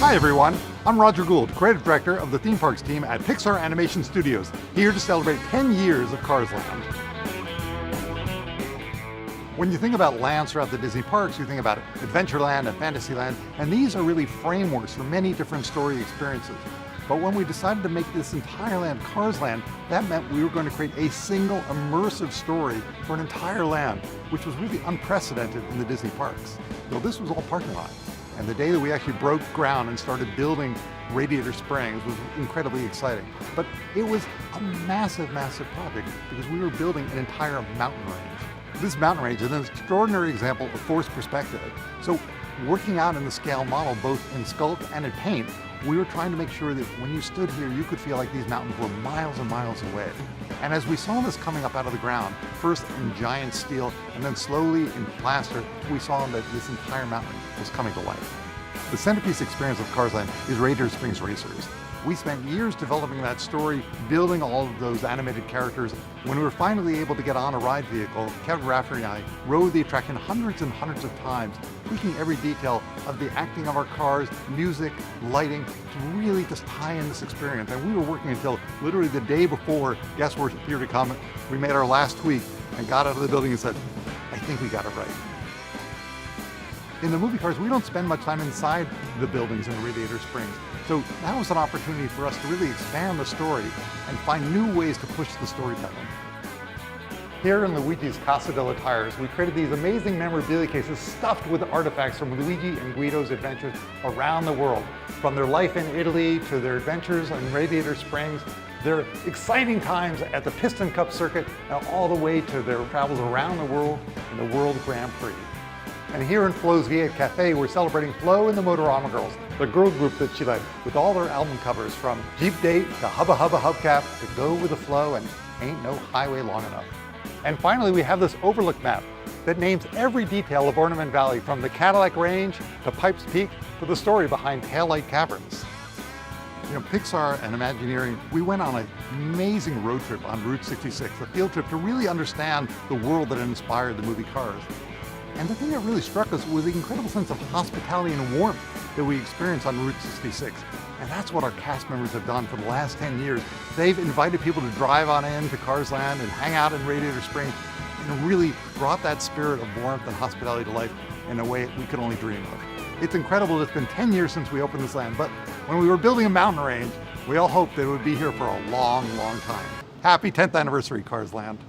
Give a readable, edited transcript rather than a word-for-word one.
Hi everyone, I'm Roger Gould, Creative Director of the Theme Parks team at Pixar Animation Studios, here to celebrate 10 years of Cars Land. When you think about lands throughout the Disney parks, you think about Adventureland and Fantasyland, and these are really frameworks for many different story experiences. But when we decided to make this entire land Cars Land, that meant we were going to create a single immersive story for an entire land, which was really unprecedented in the Disney parks. So this was all parking lot. And the day that we actually broke ground and started building Radiator Springs was incredibly exciting. But it was a massive, massive project because we were building an entire mountain range. This mountain range is an extraordinary example of forced perspective. So working out in the scale model, both in sculpt and in paint, we were trying to make sure that when you stood here, you could feel like these mountains were miles and miles away. And as we saw this coming up out of the ground, first in giant steel and then slowly in plaster, we saw that this entire mountain was coming to life. The centerpiece experience of Cars Land is Radiator Springs Racers. We spent years developing that story, building all of those animated characters. When we were finally able to get on a ride vehicle, Kevin Rafferty and I rode the attraction hundreds and hundreds of times, tweaking every detail of the acting of our cars, music, lighting, to really just tie in this experience. And we were working until literally the day before guests were here to come. We made our last tweak and got out of the building and said, I think we got it right. In the movie Cars, we don't spend much time inside the buildings in Radiator Springs. So that was an opportunity for us to really expand the story and find new ways to push the storytelling. Here in Luigi's Casa della Tires, we created these amazing memorabilia cases stuffed with artifacts from Luigi and Guido's adventures around the world. From their life in Italy to their adventures in Radiator Springs, their exciting times at the Piston Cup circuit, and all the way to their travels around the world in the World Grand Prix. And here in Flo's V8 Cafe, we're celebrating Flo and the Motorama Girls, the girl group that she led, with all their album covers from Jeep Date to Hubba Hubba Hubcap to Go With The Flow and Ain't No Highway Long Enough. And finally, we have this overlook map that names every detail of Ornament Valley, from the Cadillac Range to Pipes Peak to the story behind Taillight Caverns. You know, Pixar and Imagineering, we went on an amazing road trip on Route 66, a field trip to really understand the world that inspired the movie Cars. And the thing that really struck us was the incredible sense of hospitality and warmth that we experienced on Route 66. And that's what our cast members have done for the last 10 years. They've invited people to drive on in to Cars Land and hang out in Radiator Springs and really brought that spirit of warmth and hospitality to life in a way we could only dream of. It's incredible. It's been 10 years since we opened this land, but when we were building a mountain range, we all hoped that it would be here for a long, long time. Happy 10th anniversary, Cars Land.